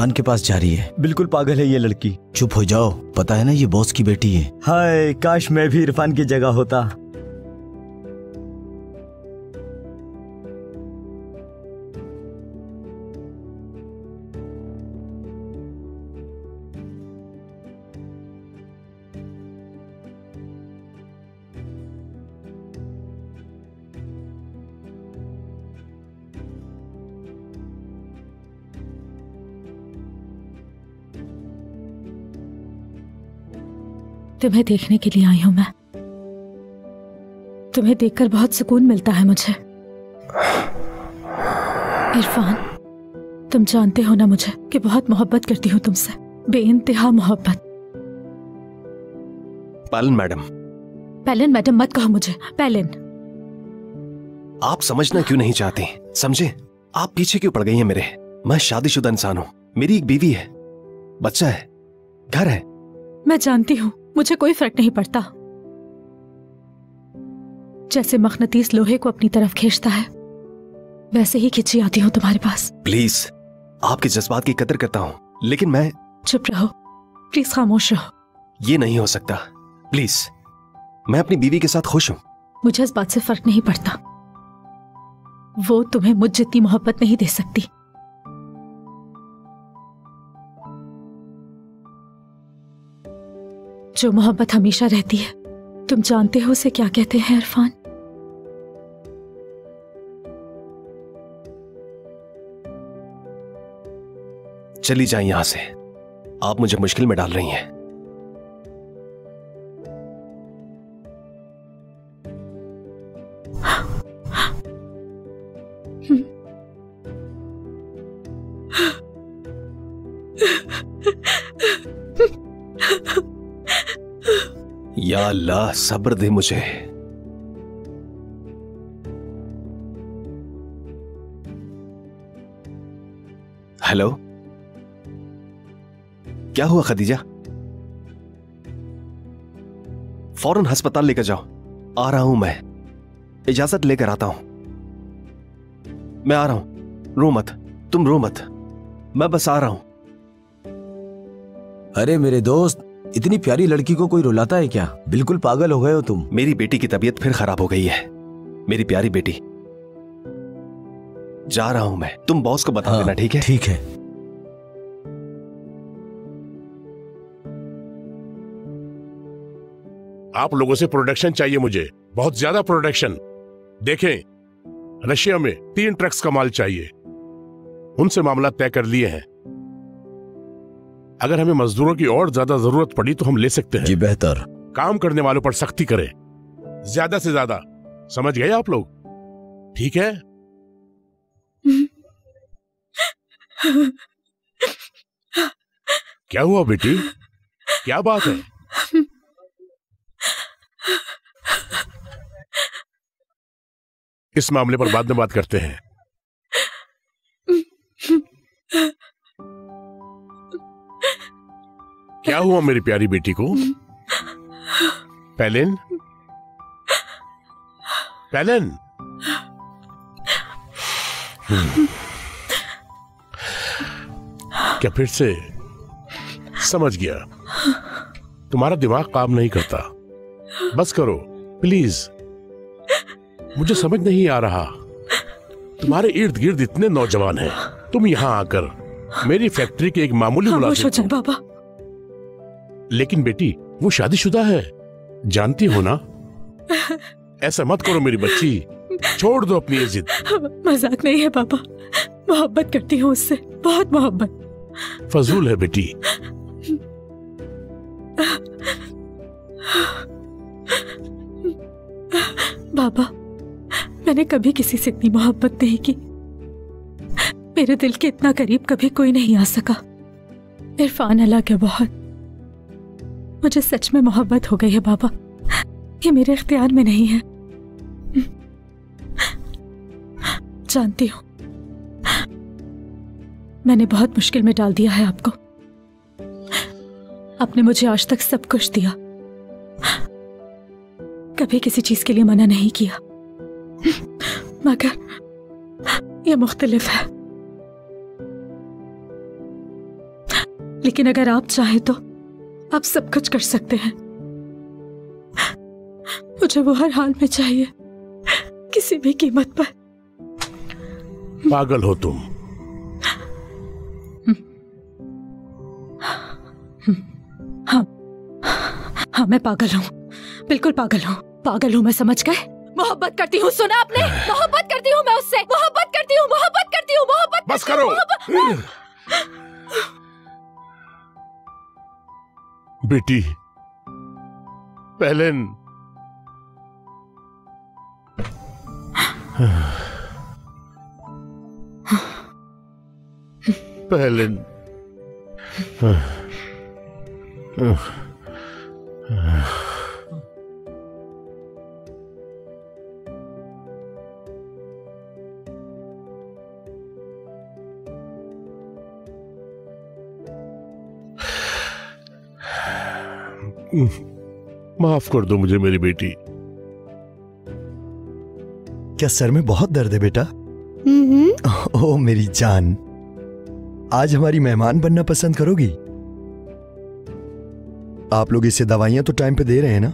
इरफान के पास जा रही है। बिल्कुल पागल है ये लड़की। चुप हो जाओ, पता है ना ये बॉस की बेटी है। हाय, काश मैं भी इरफान की जगह होता। तुम्हें देखने के लिए आई हूं मैं। तुम्हें देखकर बहुत सुकून मिलता है मुझे। इरफान, तुम जानते हो ना मुझे कि बहुत मोहब्बत करती हूँ तुमसे, बेइंतहा मोहब्बत। पालन मैडम। पैलन मैडम मत कहो मुझे, पैलन। आप समझना क्यों नहीं चाहती? समझे? आप पीछे क्यों पड़ गई हैं मेरे? मैं शादीशुदा इंसान हूँ, मेरी एक बीवी है, बच्चा है, घर है। मैं जानती हूँ, मुझे कोई फर्क नहीं पड़ता। जैसे मगनतीस लोहे को अपनी तरफ खींचता है, वैसे ही खींची आती हूँ तुम्हारे पास। प्लीज, आपके जज्बात की कदर करता हूँ, लेकिन मैं। चुप रहो प्लीज, खामोश रहो। ये नहीं हो सकता, प्लीज। मैं अपनी बीवी के साथ खुश हूँ। मुझे इस बात से फर्क नहीं पड़ता। वो तुम्हें मुझ जितनी मोहब्बत नहीं दे सकती। जो मोहब्बत हमेशा रहती है, तुम जानते हो उसे क्या कहते हैं इरफान? चली जाए यहां से, आप मुझे मुश्किल में डाल रही हैं। या अल्लाह, सब्र दे मुझे। हेलो, क्या हुआ खदीजा? फौरन अस्पताल लेकर जाओ। आ रहा हूं मैं, इजाजत लेकर आता हूं। मैं आ रहा हूं, रो मत, तुम रो मत, मैं बस आ रहा हूं। अरे मेरे दोस्त, इतनी प्यारी लड़की को कोई रुलाता है क्या? बिल्कुल पागल हो गए हो तुम। मेरी बेटी की तबीयत फिर खराब हो गई है, मेरी प्यारी बेटी। जा रहा हूं मैं, तुम बॉस को बता देना, ठीक है? ठीक है। आप लोगों से प्रोडक्शन चाहिए मुझे, बहुत ज्यादा प्रोडक्शन। देखें, रशिया में 3 ट्रक्स का माल चाहिए, उनसे मामला तय कर लिए हैं। अगर हमें मजदूरों की और ज्यादा जरूरत पड़ी तो हम ले सकते हैं। जी बेहतर। काम करने वालों पर सख्ती करें, ज्यादा से ज्यादा। समझ गए आप लोग? ठीक है? क्या हुआ बेटी? क्या बात है? इस मामले पर बाद में बात करते हैं। क्या हुआ मेरी प्यारी बेटी को? पैलिन, पैलिन। क्या फिर से? समझ गया, तुम्हारा दिमाग काम नहीं करता। बस करो प्लीज, मुझे समझ नहीं आ रहा। तुम्हारे इर्द गिर्द इतने नौजवान हैं, तुम यहां आकर मेरी फैक्ट्री के एक मामूली मुलाजिम हो जाए बाबा। लेकिन बेटी, वो शादीशुदा है, जानती हो ना? ऐसा मत करो मेरी बच्ची, छोड़ दो अपनी ये जिद। मजाक नहीं है बाबा, मोहब्बत करती हूँ उससे, बहुत मोहब्बत। फजूल है बेटी। बाबा, मैंने कभी किसी से इतनी मोहब्बत नहीं की। मेरे दिल के इतना करीब कभी कोई नहीं आ सका। इरफान अल्लाह के बहुत। मुझे सच में मोहब्बत हो गई है बाबा, ये मेरे इख्तियार में नहीं है। जानती हूं, मैंने बहुत मुश्किल में डाल दिया है आपको। आपने मुझे आज तक सब कुछ दिया, कभी किसी चीज के लिए मना नहीं किया, मगर ये मुख्तलिफ है। लेकिन अगर आप चाहें तो आप सब कुछ कर सकते हैं। मुझे वो हर हाल में चाहिए, किसी भी कीमत पर। पागल हो तुम। हाँ, मैं पागल हूँ, बिल्कुल पागल हूँ। पागल हूँ मैं, समझ गए? मोहब्बत करती हूँ, सुना आपने? मोहब्बत करती हूँ मैं उससे, मोहब्बत करती हूँ, मोहब्बत करती हूँ, मोहब्बत। बस करो। बेटी पेलेन, पेलेन, माफ कर दो मुझे मेरी बेटी। क्या सर में बहुत दर्द है बेटा? ओह मेरी जान, आज हमारी मेहमान बनना पसंद करोगी? आप लोग इसे दवाइयां तो टाइम पे दे रहे हैं ना?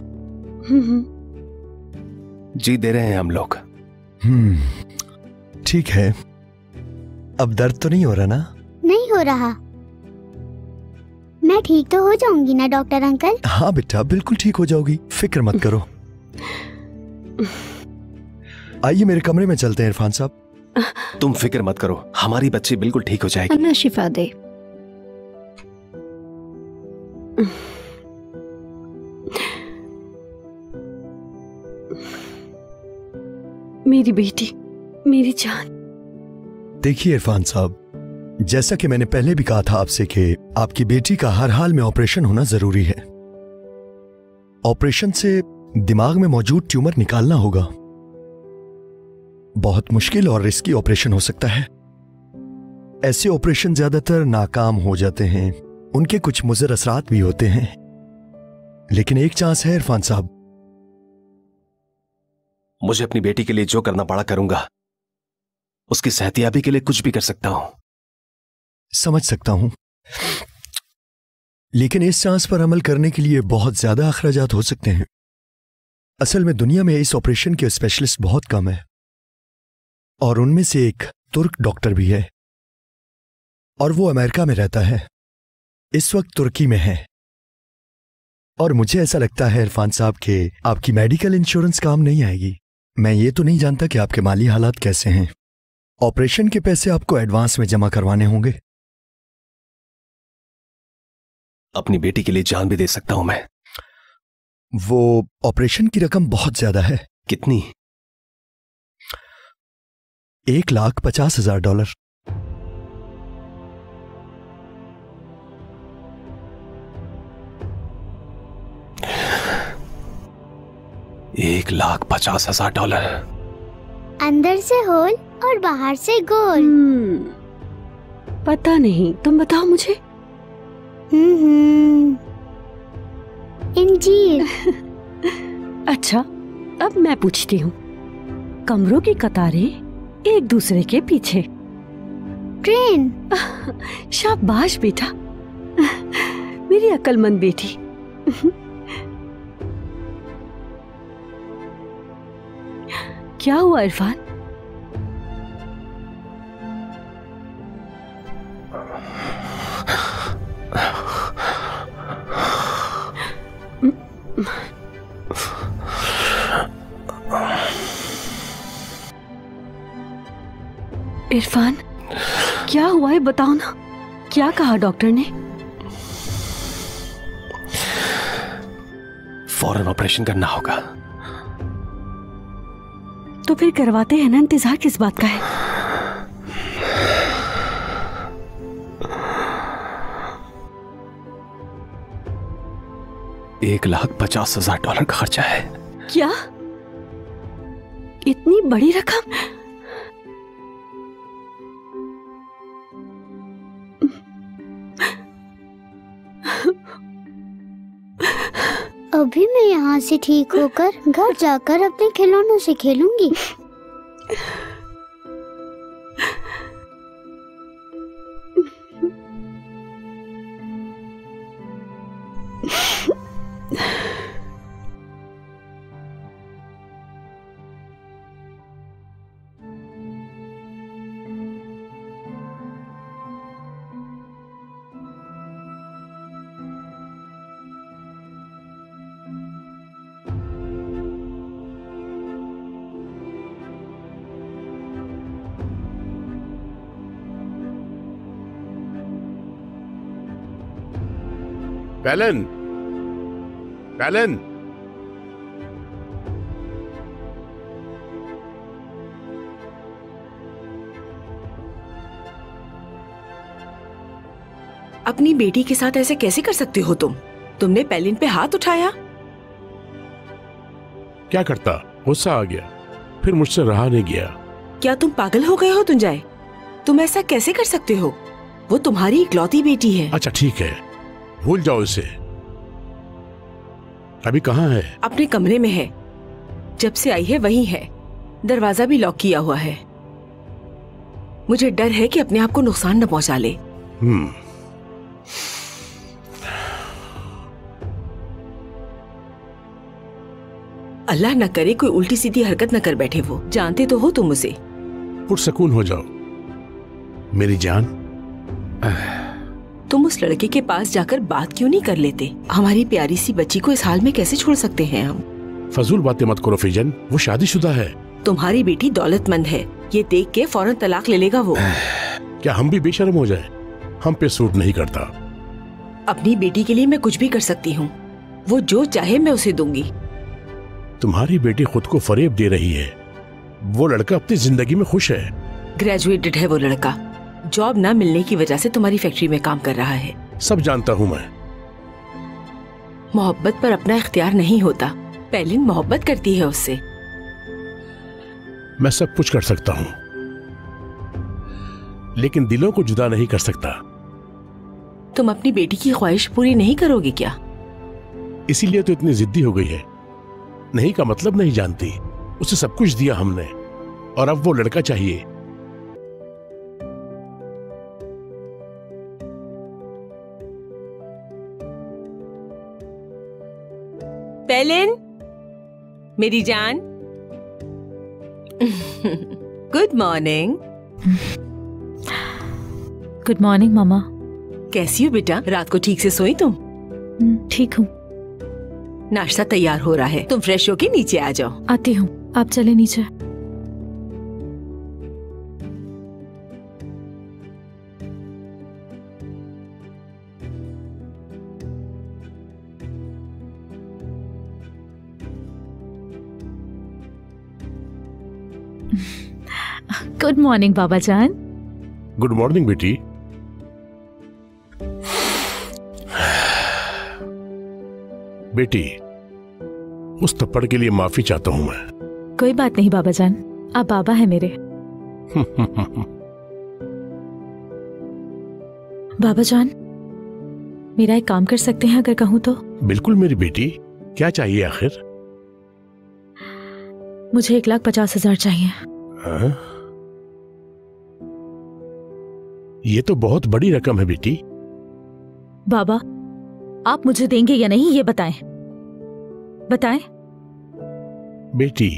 जी दे रहे हैं हम लोग। ठीक है। अब दर्द तो नहीं हो रहा ना? नहीं हो रहा। मैं ठीक तो हो जाऊंगी ना डॉक्टर अंकल? हाँ बेटा, बिल्कुल ठीक हो जाओगी, फिक्र मत करो। आइए मेरे कमरे में चलते हैं इरफान साहब। तुम फिक्र मत करो, हमारी बच्ची बिल्कुल ठीक हो जाएगी। अल्लाह शिफा दे। मेरी बेटी, मेरी जान। देखिए इरफान साहब, जैसा कि मैंने पहले भी कहा था आपसे कि आपकी बेटी का हर हाल में ऑपरेशन होना जरूरी है। ऑपरेशन से दिमाग में मौजूद ट्यूमर निकालना होगा। बहुत मुश्किल और रिस्की ऑपरेशन हो सकता है। ऐसे ऑपरेशन ज्यादातर नाकाम हो जाते हैं, उनके कुछ मुज़र असरात भी होते हैं, लेकिन एक चांस है इरफान साहब। मुझे अपनी बेटी के लिए जो करना पड़ा करूंगा। उसकी सेहतियाबी के लिए कुछ भी कर सकता हूं। समझ सकता हूं, लेकिन इस चांस पर अमल करने के लिए बहुत ज्यादा अखराजात हो सकते हैं। असल में दुनिया में इस ऑपरेशन के स्पेशलिस्ट बहुत कम है, और उनमें से एक तुर्क डॉक्टर भी है, और वो अमेरिका में रहता है, इस वक्त तुर्की में है। और मुझे ऐसा लगता है इरफान साहब कि आपकी मेडिकल इंश्योरेंस काम नहीं आएगी। मैं ये तो नहीं जानता कि आपके माली हालात कैसे हैं। ऑपरेशन के पैसे आपको एडवांस में जमा करवाने होंगे। अपनी बेटी के लिए जान भी दे सकता हूं मैं। वो ऑपरेशन की रकम बहुत ज्यादा है। कितनी? $1,50,000। $1,50,000। अंदर से होल और बाहर से गोल। पता नहीं, तुम बताओ मुझे। इंजीर। अच्छा, अब मैं पूछती हूँ। कमरों की कतारें एक दूसरे के पीछे। ट्रेन। शाबाश बेटा, मेरी अक्लमंद बेटी। क्या हुआ इरफान? इरफान, क्या हुआ है बताओ ना। क्या कहा डॉक्टर ने? फौरन ऑपरेशन करना होगा। तो फिर करवाते हैं ना, इंतजार किस बात का है? $1,50,000 का खर्चा है। क्या? इतनी बड़ी रकम? अभी मैं यहाँ से ठीक होकर घर जाकर अपने खिलौनों से खेलूंगी। पैलन, पैलन। अपनी बेटी के साथ ऐसे कैसे कर सकते हो तुम? तुमने पैलिन पे हाथ उठाया। क्या करता, गुस्सा आ गया, फिर मुझसे रहा नहीं गया। क्या तुम पागल हो गए हो तुंजाए? तुम ऐसा कैसे कर सकते हो? वो तुम्हारी इकलौती बेटी है। अच्छा ठीक है, भूल जाओ इसे। अभी कहाँ है? अपने कमरे में है। जब से आई है वहीं है। दरवाजा भी लॉक किया हुआ है। मुझे डर है कि अपने आप को नुकसान न पहुंचा ले। अल्लाह न करे कोई उल्टी सीधी हरकत न कर बैठे। वो जानते तो हो तुम उसे। पुरसकून हो जाओ मेरी जान। तुम उस लड़के के पास जाकर बात क्यों नहीं कर लेते? हमारी प्यारी सी बच्ची को इस हाल में कैसे छोड़ सकते हैं हम? फजूल बातें मत करो फीजन, वो शादीशुदा है। तुम्हारी बेटी दौलतमंद है, ये देख के फौरन तलाक ले लेगा वो। क्या हम भी बेशर्म हो जाए? हम पे सूट नहीं करता। अपनी बेटी के लिए मैं कुछ भी कर सकती हूँ। वो जो चाहे मैं उसे दूंगी। तुम्हारी बेटी खुद को फरेब दे रही है। वो लड़का अपनी जिंदगी में खुश है। ग्रेजुएटेड है वो लड़का। जॉब न मिलने की वजह से तुम्हारी फैक्ट्री में काम कर रहा है। सब जानता हूँ मैं। मोहब्बत पर अपना इख्तियार नहीं होता। पैलिन मोहब्बत करती है उससे। मैं सब कुछ कर सकता हूँ, लेकिन दिलों को जुदा नहीं कर सकता। तुम अपनी बेटी की ख्वाहिश पूरी नहीं करोगे क्या? इसीलिए तो इतनी जिद्दी हो गई है। नहीं का मतलब नहीं जानती। उसे सब कुछ दिया हमने और अब वो लड़का चाहिए। पैलिन, मेरी जान। Good morning. गुड मॉर्निंग मामा। कैसी हो बेटा? रात को ठीक से सोई तुम? ठीक हूँ। नाश्ता तैयार हो रहा है, तुम फ्रेश होके नीचे आ जाओ। आती हूँ, आप चले नीचे। गुड मॉर्निंग बाबा जान। गुड मॉर्निंग बेटी। बेटी, उस थप्पड़ के लिए माफी चाहता हूं मैं। कोई बात नहीं बाबा जान, आप बाबा हैं मेरे। बाबा जान, मेरा एक काम कर सकते हैं अगर कहूँ तो? बिल्कुल मेरी बेटी, क्या चाहिए आखिर? मुझे 1,50,000 चाहिए। हाँ? ये तो बहुत बड़ी रकम है बेटी। बाबा, आप मुझे देंगे या नहीं ये बताएं। बताएं। बेटी,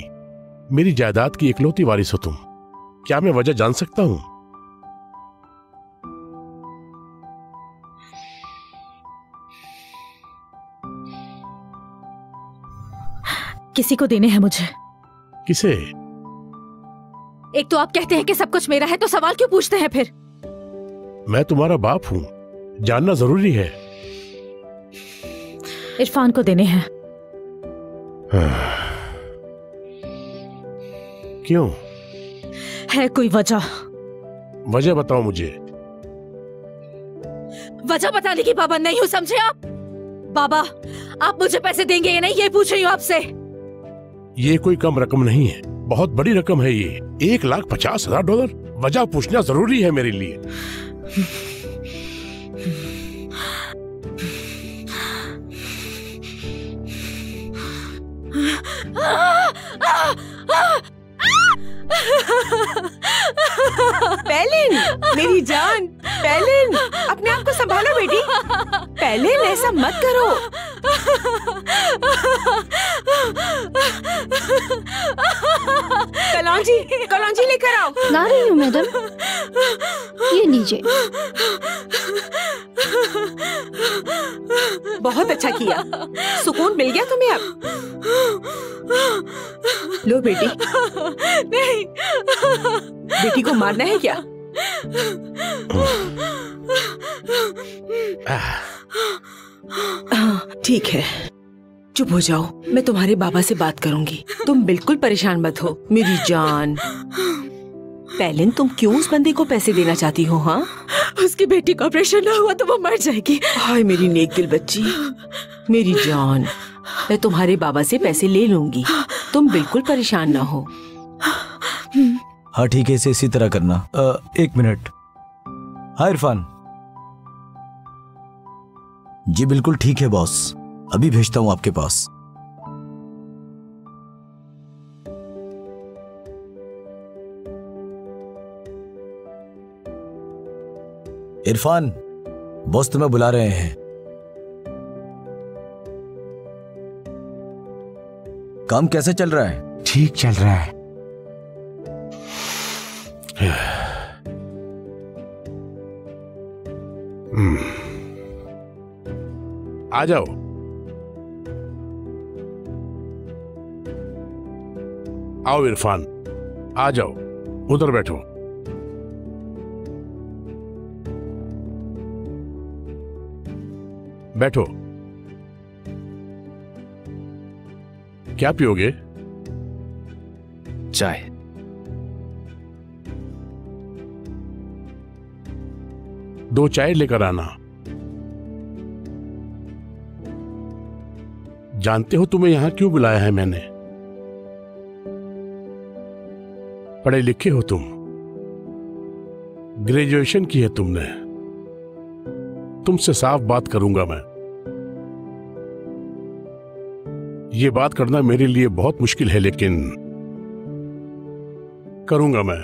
मेरी जायदाद की इकलौती वारिस हो तुम। क्या मैं वजह जान सकता हूं? किसी को देने हैं मुझे। किसे? एक तो आप कहते हैं कि सब कुछ मेरा है, तो सवाल क्यों पूछते हैं फिर? मैं तुम्हारा बाप हूं, जानना जरूरी है। इरफान को देने हैं। क्यों? है कोई वजह? वजह बताओ मुझे। वजह बताने की पाबंद नहीं हूँ, समझे आप? बाबा, आप मुझे पैसे देंगे या नहीं ये पूछ रही हूँ आपसे। ये कोई कम रकम नहीं है, बहुत बड़ी रकम है ये। $1,50,000। वजह पूछना जरूरी है मेरे लिए। पैलिन, मेरी जान, पैलिन, अपने आप को संभालो बेटी। पैलिन, ऐसा मत करो। कलौंजी लेकर आओ। ला रही हूँ मैडम, ये लीजिए। बहुत अच्छा किया, सुकून मिल गया तुम्हें अब। लो बेटी। नहीं, बेटी को मारना है क्या? ठीक है, चुप हो जाओ, मैं तुम्हारे बाबा से बात करूंगी। तुम बिल्कुल परेशान मत हो मेरी जान। पैलिन, तुम क्यों उस बंदे को पैसे देना चाहती हो? हाँ, उसकी बेटी का ऑपरेशन ना हुआ तो वो मर जाएगी। हाय मेरी नेक दिल बच्ची, मेरी जान, मैं तुम्हारे बाबा से पैसे ले लूंगी, तुम बिल्कुल परेशान ना हो। हाँ ठीक है, इसे इसी तरह करना। 1 मिनट। हाँ इरफान। जी बिल्कुल ठीक है बॉस, अभी भेजता हूं आपके पास। इरफान, बॉस तुम्हें बुला रहे हैं। काम कैसा चल रहा है? ठीक चल रहा है। आ जाओ। आओ इरफान, आ जाओ, उधर बैठो। बैठो। क्या पियोगे? चाय। दो चाय लेकर आना। जानते हो तुम्हें यहां क्यों बुलाया है मैंने? पढ़े लिखे हो तुम, ग्रेजुएशन की है तुमने। तुमसे साफ बात करूंगा मैं। ये बात करना मेरे लिए बहुत मुश्किल है, लेकिन करूंगा मैं।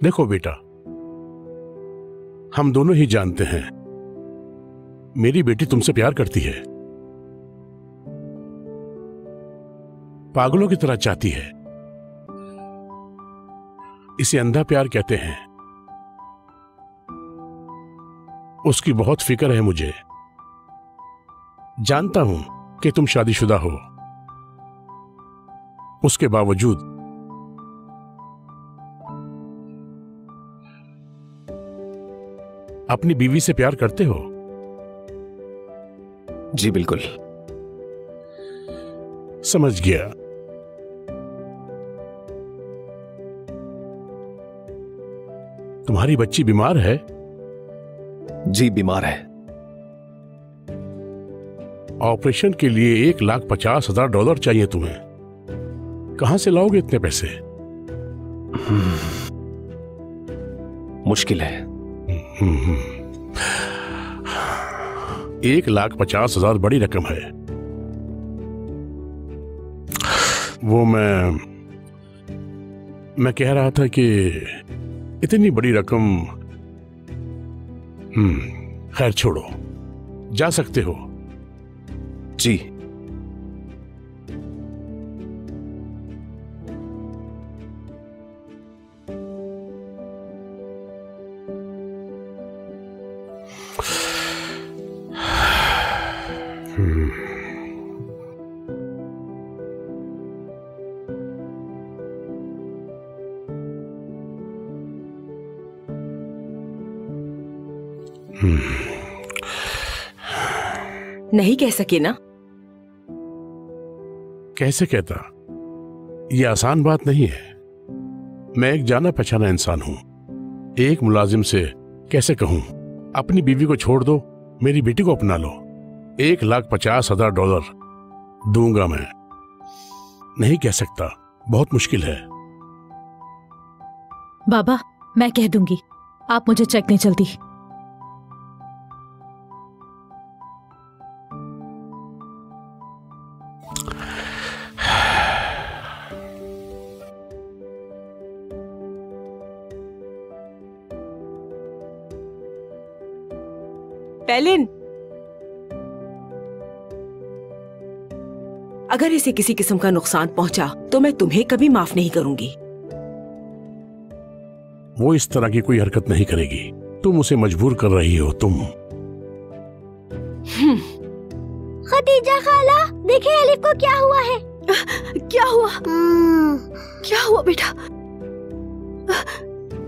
देखो बेटा, हम दोनों ही जानते हैं मेरी बेटी तुमसे प्यार करती है, पागलों की तरह चाहती है। इसे अंधा प्यार कहते हैं। उसकी बहुत फिक्र है मुझे। जानता हूं कि तुम शादीशुदा हो, उसके बावजूद अपनी बीवी से प्यार करते हो। जी बिल्कुल। समझ गया। तुम्हारी बच्ची बीमार है? जी बीमार है। ऑपरेशन के लिए $1,50,000 चाहिए तुम्हें। कहां से लाओगे इतने पैसे? मुश्किल है। 1,50,000 बड़ी रकम है। वो मैं कह रहा था कि इतनी बड़ी रकम, खैर छोड़ो, जा सकते हो। जी। नहीं कह सके ना? कैसे कहता? यह आसान बात नहीं है। मैं एक जाना पहचाना इंसान हूं। एक मुलाजिम से कैसे कहूं अपनी बीवी को छोड़ दो, मेरी बेटी को अपना लो? $1,50,000 दूंगा मैं। नहीं कह सकता, बहुत मुश्किल है। बाबा, मैं कह दूंगी, आप मुझे चेक नहीं चलती। पैलिन, अगर इसे किसी किस्म का नुकसान पहुंचा तो मैं तुम्हें कभी माफ नहीं करूंगी। वो इस तरह की कोई हरकत नहीं करेगी। तुम उसे मजबूर कर रही हो। तुम खदीजा खाला, देखिए अलिफ को क्या हुआ है। क्या हुआ? क्या हुआ बेटा?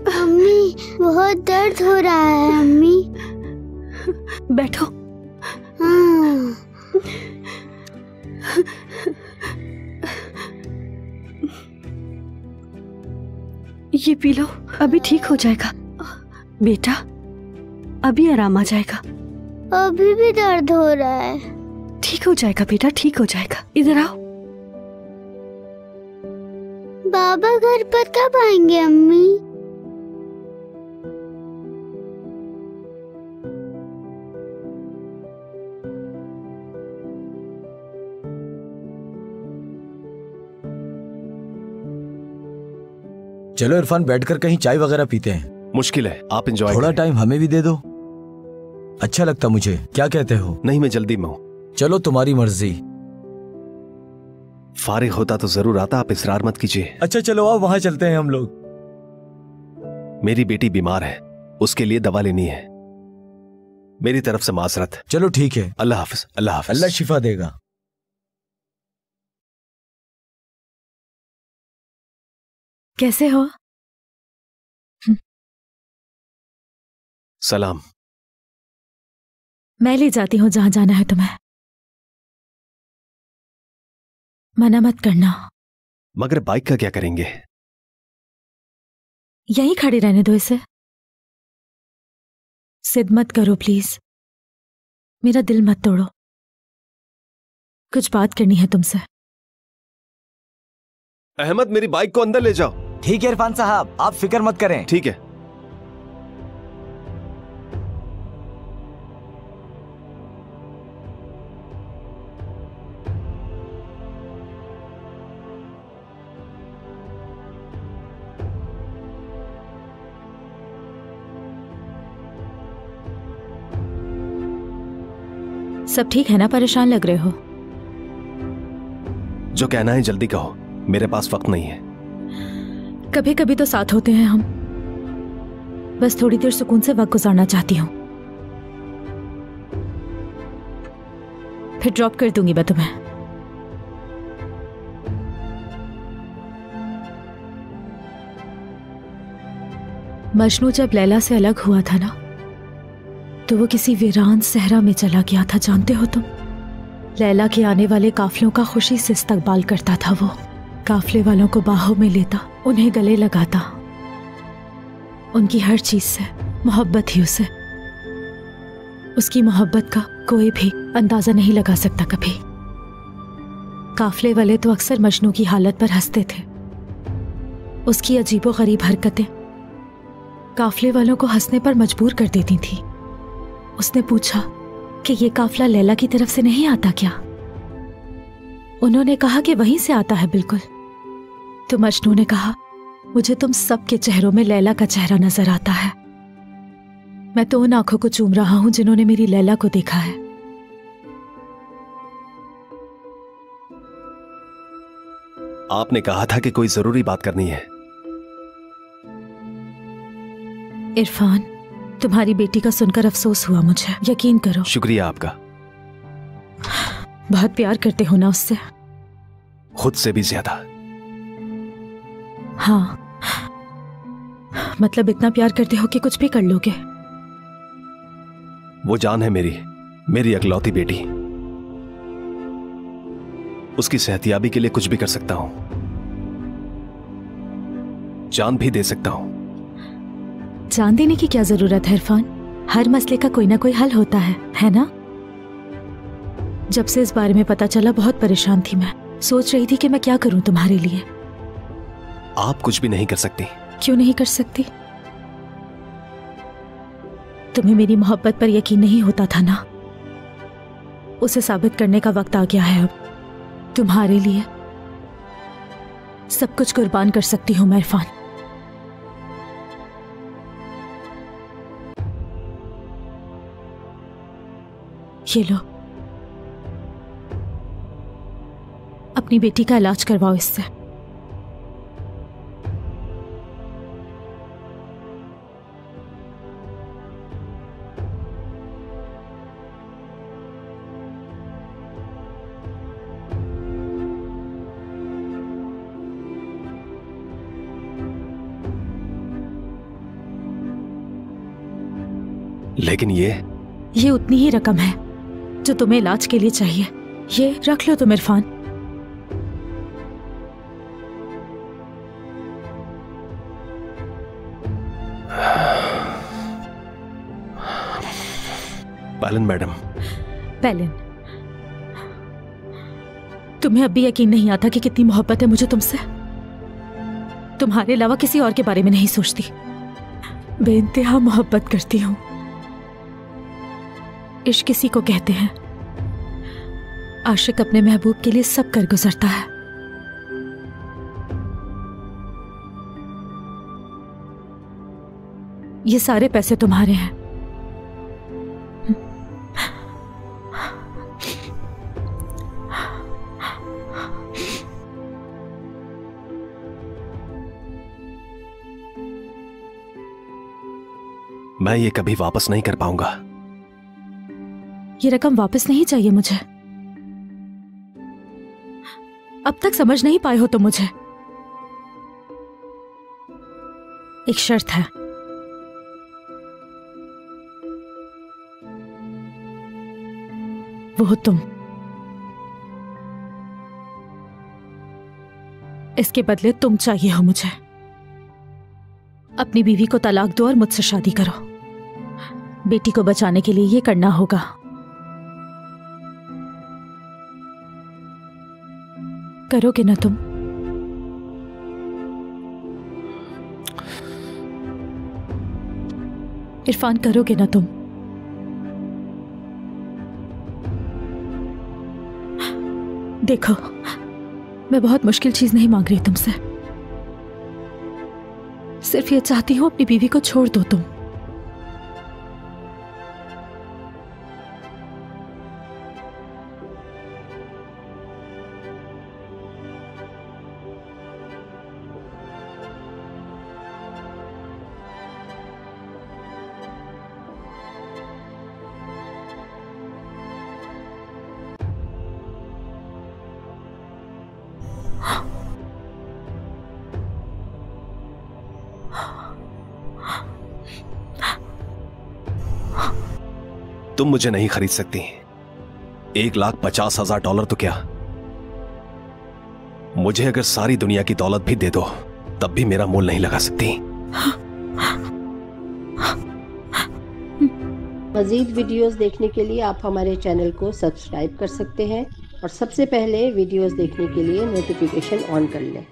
मम्मी, बहुत दर्द हो रहा है अम्मी। बैठो। हाँ। ये पी लो, अभी ठीक हो जाएगा। बेटा, अभी आराम आ जाएगा। अभी भी दर्द हो रहा है। ठीक हो जाएगा बेटा, ठीक हो जाएगा। इधर आओ। बाबा घर पर कब आएंगे अम्मी? चलो इरफान, बैठकर कहीं चाय वगैरह पीते हैं। मुश्किल है, आप एंजॉय थोड़ा करें। टाइम हमें भी दे दो, अच्छा लगता मुझे। क्या कहते हो? नहीं, मैं जल्दी में हूं। चलो तुम्हारी मर्जी। फारिग होता तो जरूर आता, आप इसरार मत कीजिए। अच्छा चलो आओ, वहां चलते हैं हम लोग। मेरी बेटी बीमार है, उसके लिए दवा लेनी है। मेरी तरफ से माजरत। चलो ठीक है, अल्लाह हाफिज। अल्लाह हाफिज। अल्लाह शिफा देगा। कैसे हो? सलाम। मैं ले जाती हूँ जहां जाना है तुम्हें, मना मत करना। मगर बाइक का क्या करेंगे? यहीं खड़े रहने दो इसे। जिद मत करो प्लीज, मेरा दिल मत तोड़ो। कुछ बात करनी है तुमसे। अहमद, मेरी बाइक को अंदर ले जाओ। ठीक है इरफान साहब, आप फिक्र मत करें। ठीक है। सब ठीक है ना? परेशान लग रहे हो। जो कहना है जल्दी कहो, मेरे पास वक्त नहीं है। कभी कभी तो साथ होते हैं हम, बस थोड़ी देर सुकून से वक्त गुजारना चाहती हूँ। फिर ड्रॉप कर दूंगी मैं तुम्हें। मजनू जब लैला से अलग हुआ था ना, तो वो किसी वीरान सहरा में चला गया था, जानते हो तुम? लैला के आने वाले काफिलों का खुशी से इस्तकबाल करता था वो। काफिले वालों को बाहों में लेता, उन्हें गले लगाता, उनकी हर चीज से मोहब्बत थी उसे। उसकी मोहब्बत का कोई भी अंदाजा नहीं लगा सकता कभी। काफिले वाले तो अक्सर मजनू की हालत पर हंसते थे। उसकी अजीबोगरीब हरकतें काफिले वालों को हंसने पर मजबूर कर देती थी। उसने पूछा कि ये काफिला लैला की तरफ से नहीं आता क्या? उन्होंने कहा कि वहीं से आता है बिल्कुल। तो मजनू ने कहा, मुझे तुम सबके चेहरों में लैला का चेहरा नजर आता है। मैं तो उन आंखों को चूम रहा हूं जिन्होंने मेरी लैला को देखा है। आपने कहा था कि कोई जरूरी बात करनी है। इरफान, तुम्हारी बेटी का सुनकर अफसोस हुआ मुझे, यकीन करो। शुक्रिया आपका। बहुत प्यार करते हो ना उससे? खुद से भी ज्यादा। हाँ, मतलब इतना प्यार करते हो कि कुछ भी कर लोगे। वो जान है मेरी इकलौती बेटी। उसकी सेहतियाबी के लिए कुछ भी कर सकता हूं, जान भी दे सकता हूं। जान देने की क्या जरूरत है इरफान? हर मसले का कोई ना कोई हल होता है ना? जब से इस बारे में पता चला बहुत परेशान थी मैं। सोच रही थी कि मैं क्या करूं तुम्हारे लिए। आप कुछ भी नहीं कर सकती। क्यों नहीं कर सकती? तुम्हें मेरी मोहब्बत पर यकीन नहीं होता था ना? उसे साबित करने का वक्त आ गया है अब। तुम्हारे लिए सब कुछ कुर्बान कर सकती हूं मैं इरफान। ये लो, अपनी बेटी का इलाज करवाओ इससे। लेकिन ये उतनी ही रकम है जो तुम्हें इलाज के लिए चाहिए। ये रख लो तुम इरफान। पालन मैडम। पेलिन, तुम्हें अब भी यकीन नहीं आता कि कितनी मोहब्बत है मुझे तुमसे। तुम्हारे अलावा किसी और के बारे में नहीं सोचती, बेइंतहा मोहब्बत करती हूं। इश्क किसी को कहते हैं, आशिक अपने महबूब के लिए सब कर गुजरता है। ये सारे पैसे तुम्हारे हैं। मैं ये कभी वापस नहीं कर पाऊंगा। ये रकम वापस नहीं चाहिए मुझे। अब तक समझ नहीं पाए हो तो मुझे एक शर्त है। वो हो तुम। इसके बदले तुम चाहिए हो मुझे। अपनी बीवी को तलाक दो और मुझसे शादी करो। बेटी को बचाने के लिए ये करना होगा। करोगे ना तुम? इरफान, करोगे ना तुम? देखो, मैं बहुत मुश्किल चीज नहीं मांग रही तुमसे। सिर्फ ये चाहती हूं अपनी बीवी को छोड़ दो तुम। तुम मुझे नहीं खरीद सकती। $1,50,000 तो क्या, मुझे अगर सारी दुनिया की दौलत भी दे दो तब भी मेरा मोल नहीं लगा सकती। मजीद वीडियोस देखने के लिए आप हमारे चैनल को सब्सक्राइब कर सकते हैं और सबसे पहले वीडियोस देखने के लिए नोटिफिकेशन ऑन कर लें।